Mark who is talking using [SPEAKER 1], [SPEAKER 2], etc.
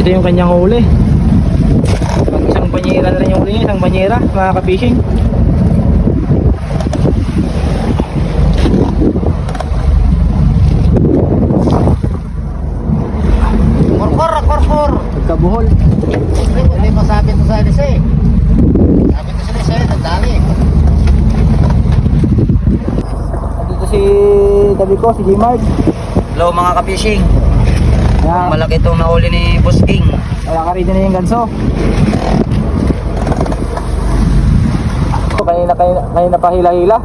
[SPEAKER 1] Ito yung kanyang huli. Isang banyera na rin yung huli niya, isang banyera mga ka-fishing.
[SPEAKER 2] Korkor.
[SPEAKER 1] Pagkabuhol.
[SPEAKER 2] Hindi pa sabi ito sa Elise. Sabi ito sa Elise, nagdali.
[SPEAKER 1] Dito si tabi ko, si G-Mart.
[SPEAKER 3] Hello mga ka-fishing.
[SPEAKER 1] Kaya,
[SPEAKER 3] Malaki itong nahuli ni Boss King.
[SPEAKER 1] wala ka rin na yung ganso. Kanina pa hila-hila.